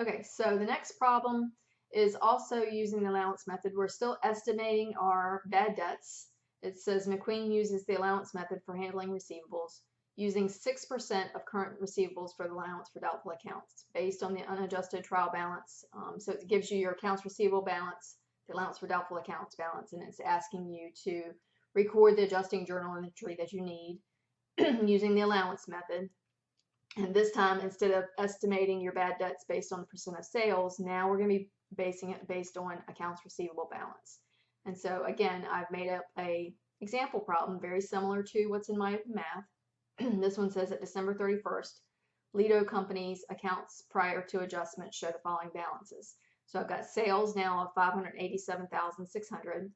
Okay, so the next problem is also using the allowance method. We're still estimating our bad debts. It says McQueen uses the allowance method for handling receivables, using 6% of current receivables for the allowance for doubtful accounts based on the unadjusted trial balance. So it gives you your accounts receivable balance, the allowance for doubtful accounts balance, and it's asking you to record the adjusting journal entry that you need using the allowance method. And this time, instead of estimating your bad debts based on the percent of sales, now we're going to be basing it based on accounts receivable balance. And so again, I've made up a example problem very similar to what's in my math. This one says at December 31st, Lido Company's accounts prior to adjustment show the following balances. So I've got sales now of 587,600,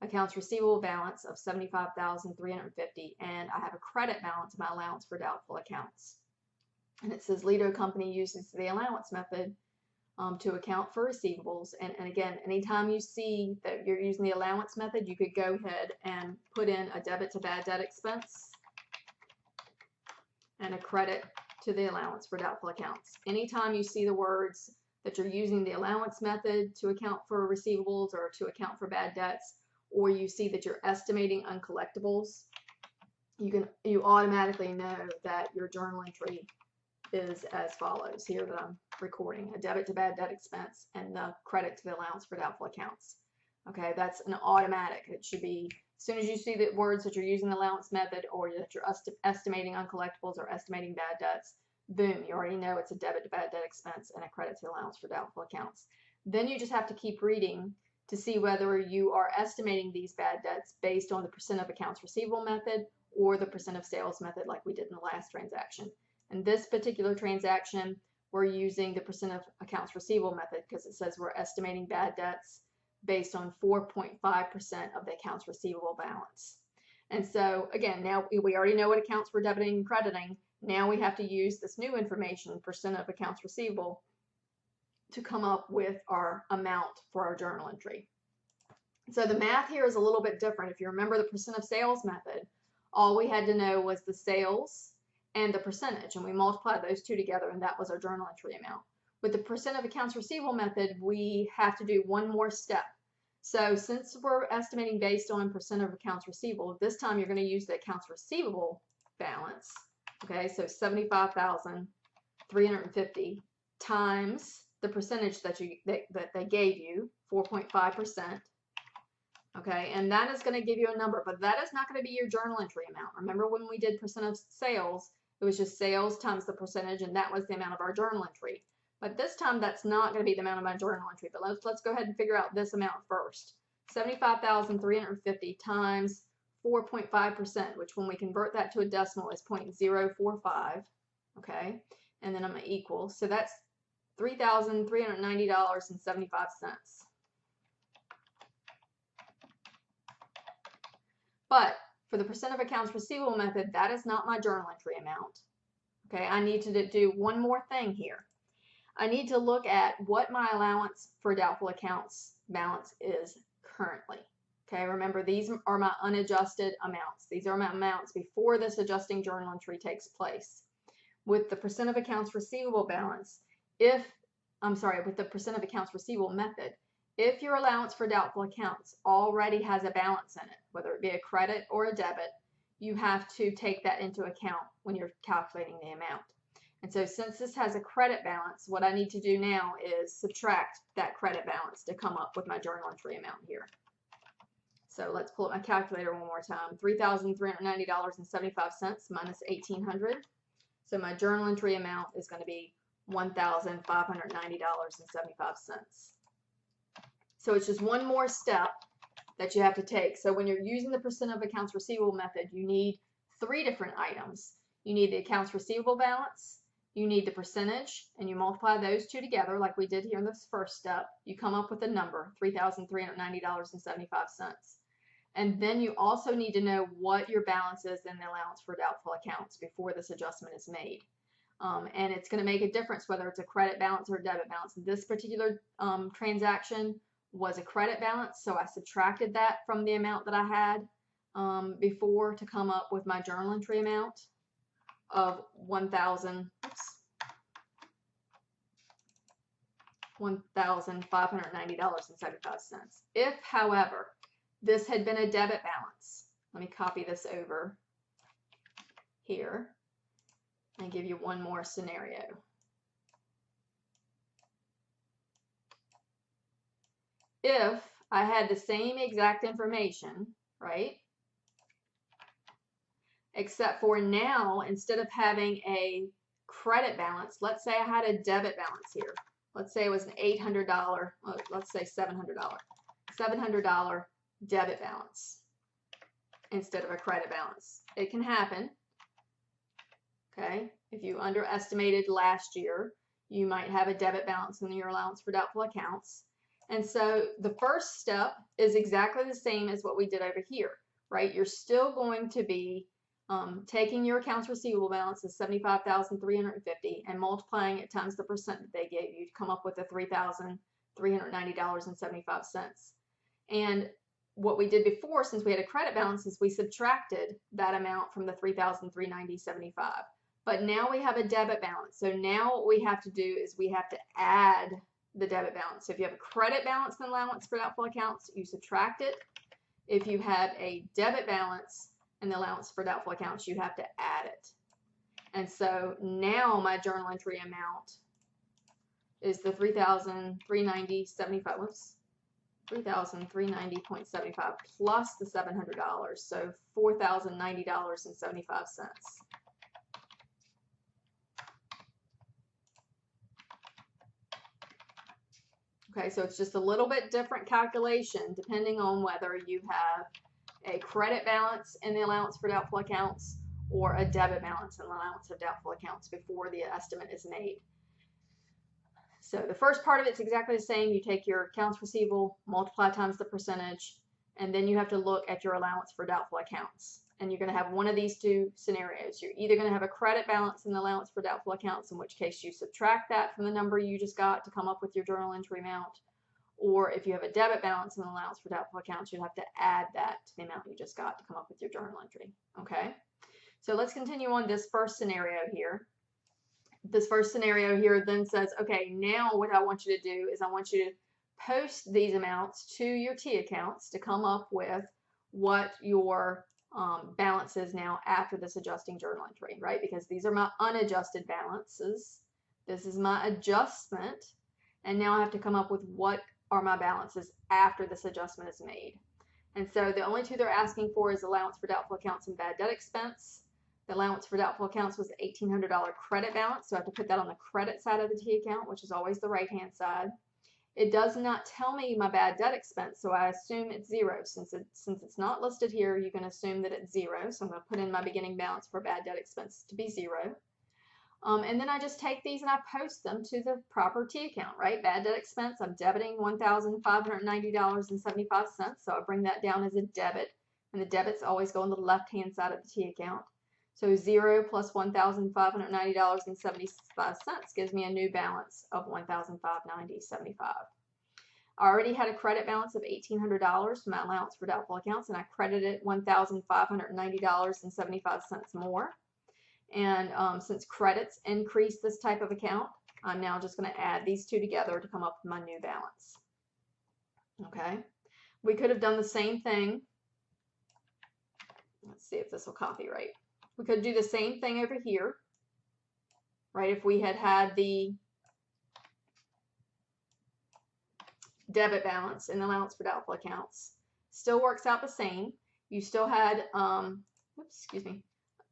accounts receivable balance of 75,350, and I have a credit balance of my allowance for doubtful accounts. And it says Lido Company uses the allowance method to account for receivables. And again, anytime you see that you're using the allowance method, you could go ahead and put in a debit to bad debt expense and a credit to the allowance for doubtful accounts. Anytime you see the words that you're using the allowance method to account for receivables or to account for bad debts, or you see that you're estimating uncollectibles, you automatically know that your journal entry is as follows here that I'm recording: a debit to bad debt expense and the credit to the allowance for doubtful accounts. Okay, that's an automatic. It should be as soon as you see the words that you're using the allowance method or that you're estimating uncollectibles or estimating bad debts, boom, you already know it's a debit to bad debt expense and a credit to the allowance for doubtful accounts. Then you just have to keep reading to see whether you are estimating these bad debts based on the percent of accounts receivable method or the percent of sales method like we did in the last transaction. In this particular transaction, we're using the percent of accounts receivable method because it says we're estimating bad debts based on 4.5% of the accounts receivable balance. And so again, now we already know what accounts we're debiting and crediting. Now we have to use this new information, percent of accounts receivable, to come up with our amount for our journal entry. So the math here is a little bit different. If you remember the percent of sales method, all we had to know was the sales and the percentage, and we multiplied those two together, and that was our journal entry amount. With the percent of accounts receivable method, we have to do one more step. So since we're estimating based on percent of accounts receivable, this time you're going to use the accounts receivable balance. Okay, so 75,350 times the percentage that they gave you, 4.5%. Okay, and that is going to give you a number, but that is not going to be your journal entry amount. Remember when we did percent of sales, it was just sales times the percentage, and that was the amount of our journal entry. But this time, that's not going to be the amount of my journal entry. But let's go ahead and figure out this amount first. 75,350 times 4.5%, which when we convert that to a decimal is 0.045. Okay, and then I'm going to equal. So that's $3,390.75. But for the percent of accounts receivable method, that is not my journal entry amount. Okay, I need to do one more thing here. I need to look at what my allowance for doubtful accounts balance is currently. Okay, remember these are my unadjusted amounts. These are my amounts before this adjusting journal entry takes place. With the percent of accounts receivable balance, with the percent of accounts receivable method, if your allowance for doubtful accounts already has a balance in it, whether it be a credit or a debit, you have to take that into account when you're calculating the amount. And so since this has a credit balance, what I need to do now is subtract that credit balance to come up with my journal entry amount here. So let's pull up my calculator one more time. $3,390.75 minus $1,800. So my journal entry amount is going to be $1,590.75. So it's just one more step that you have to take. So when you're using the percent of accounts receivable method, you need three different items. You need the accounts receivable balance, you need the percentage, and you multiply those two together like we did here in this first step. You come up with a number, $3,390.75. And then you also need to know what your balance is in the allowance for doubtful accounts before this adjustment is made. And it's going to make a difference whether it's a credit balance or a debit balance. This particular transaction was a credit balance, so I subtracted that from the amount that I had before to come up with my journal entry amount of $1,590.75. If, however, this had been a debit balance, let me copy this over here and give you one more scenario. If I had the same exact information, right? Except for now, instead of having a credit balance, let's say I had a debit balance here. Let's say it was an $800, let's say $700 debit balance instead of a credit balance. It can happen, okay? If you underestimated last year, you might have a debit balance in your allowance for doubtful accounts. And so the first step is exactly the same as what we did over here, right? You're still going to be taking your accounts receivable balance of $75,350 and multiplying it times the percent that they gave you to come up with the $3,390.75. And what we did before, since we had a credit balance, is we subtracted that amount from the $3,390.75. But now we have a debit balance. So now what we have to do is we have to add the debit balance. So if you have a credit balance and allowance for doubtful accounts, you subtract it. If you have a debit balance and the allowance for doubtful accounts, you have to add it. And so now my journal entry amount is the $3,390.75. Whoops, $3,390.75 plus the $700, so $4,090.75. Okay, so it's just a little bit different calculation depending on whether you have a credit balance in the allowance for doubtful accounts or a debit balance in the allowance of doubtful accounts before the estimate is made. So the first part of it's exactly the same. You take your accounts receivable, multiply times the percentage, and then you have to look at your allowance for doubtful accounts. And you're going to have one of these two scenarios. You're either going to have a credit balance in the allowance for doubtful accounts, in which case you subtract that from the number you just got to come up with your journal entry amount. Or if you have a debit balance in the allowance for doubtful accounts, you'd have to add that to the amount you just got to come up with your journal entry. Okay, so let's continue on this first scenario here. This first scenario here then says, okay, now what I want you to do is I want you to post these amounts to your T accounts to come up with what your balance is now after this adjusting journal entry, right? Because these are my unadjusted balances. This is my adjustment. And now I have to come up with what are my balances after this adjustment is made. And so the only two they're asking for is allowance for doubtful accounts and bad debt expense. The allowance for doubtful accounts was the $1,800 credit balance, so I have to put that on the credit side of the T account, which is always the right-hand side. It does not tell me my bad debt expense, so I assume it's zero. Since it's not listed here, you can assume that it's zero. So I'm going to put in my beginning balance for bad debt expense to be zero. And then I just take these and I post them to the proper T account, right? Bad debt expense, I'm debiting $1,590.75, so I bring that down as a debit, and the debits always go on the left-hand side of the T account. So 0 plus $1,590.75 gives me a new balance of $1,590.75. I already had a credit balance of $1,800 for my allowance for doubtful accounts, and I credited $1,590.75 more. And since credits increase this type of account, I'm now just going to add these two together to come up with my new balance. Okay, we could have done the same thing. Let's see if this will copy right. We could do the same thing over here, right? If we had had the debit balance and allowance for doubtful accounts, still works out the same. You still had,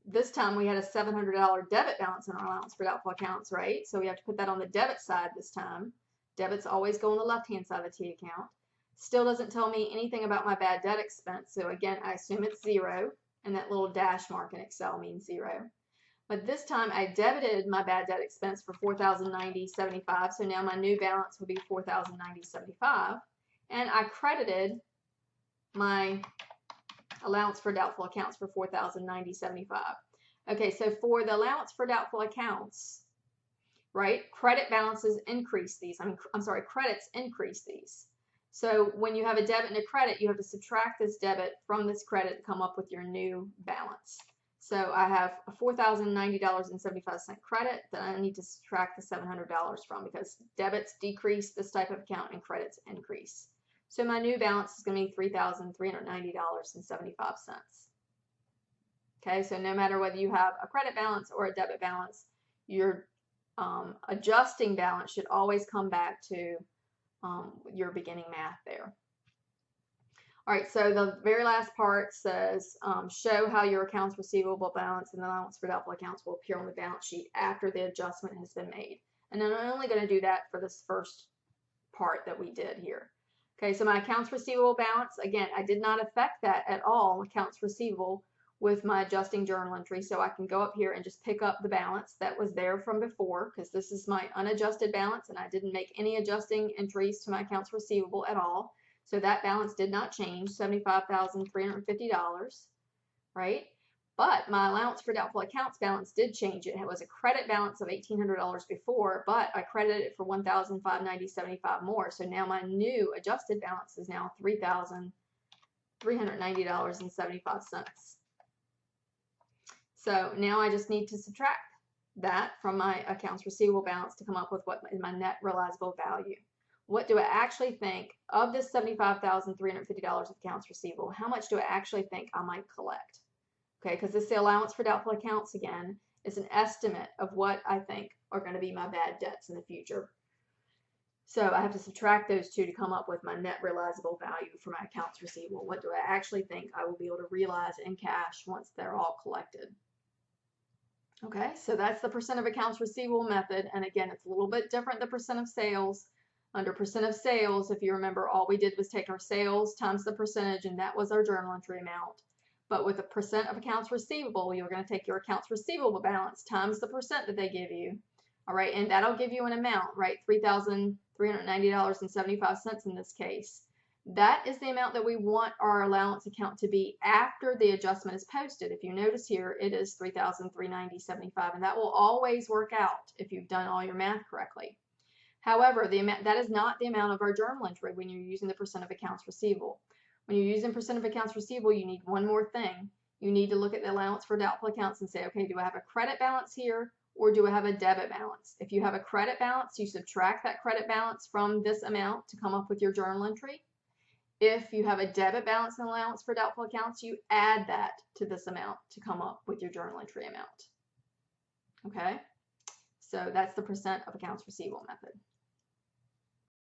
this time we had a $700 debit balance in our allowance for doubtful accounts, right? So we have to put that on the debit side this time. Debits always go on the left-hand side of the T account. Still doesn't tell me anything about my bad debt expense. So again, I assume it's zero, and that little dash mark in Excel means zero. But this time I debited my bad debt expense for $4,090.75. So now my new balance will be $4,090.75. And I credited my allowance for doubtful accounts for $4,090.75. Okay, so for the allowance for doubtful accounts, right, credit balances increase these. Credits increase these. So when you have a debit and a credit, you have to subtract this debit from this credit to come up with your new balance. So I have a $4,090.75 credit that I need to subtract the $700 from, because debits decrease this type of account and credits increase. So my new balance is going to be $3,390.75. Okay, so no matter whether you have a credit balance or a debit balance, your adjusting balance should always come back to your beginning math there. All right, so the very last part says, show how your accounts receivable balance and the allowance for doubtful accounts will appear on the balance sheet after the adjustment has been made. And then I'm only going to do that for this first part that we did here. Okay, so my accounts receivable balance, again, I did not affect that at all, accounts receivable, with my adjusting journal entry. So I can go up here and just pick up the balance that was there from before, because this is my unadjusted balance and I didn't make any adjusting entries to my accounts receivable at all. So that balance did not change, $75,350, right? But my allowance for doubtful accounts balance did change. It was a credit balance of $1,800 before, but I credited it for $1,590.75 more. So now my new adjusted balance is now $3,390.75. So now I just need to subtract that from my accounts receivable balance to come up with what is my net realizable value. What do I actually think of this $75,350 of accounts receivable? How much do I actually think I might collect? Okay, because this is the allowance for doubtful accounts again. It's an estimate of what I think are going to be my bad debts in the future. So I have to subtract those two to come up with my net realizable value for my accounts receivable. What do I actually think I will be able to realize in cash once they're all collected? Okay, so that's the percent of accounts receivable method. And again, it's a little bit different than percent of sales. Under percent of sales, if you remember, all we did was take our sales times the percentage, and that was our journal entry amount. But with a percent of accounts receivable, you're going to take your accounts receivable balance times the percent that they give you. All right, and that'll give you an amount, right? $3,390.75 in this case. That is the amount that we want our allowance account to be after the adjustment is posted. If you notice here, it is $3,390.75, and that will always work out if you've done all your math correctly. However, that is not the amount of our journal entry when you're using the percent of accounts receivable. When you're using percent of accounts receivable, you need one more thing. You need to look at the allowance for doubtful accounts and say, okay, do I have a credit balance here or do I have a debit balance? If you have a credit balance, you subtract that credit balance from this amount to come up with your journal entry. If you have a debit balance and allowance for doubtful accounts, you add that to this amount to come up with your journal entry amount. Okay? So that's the percent of accounts receivable method.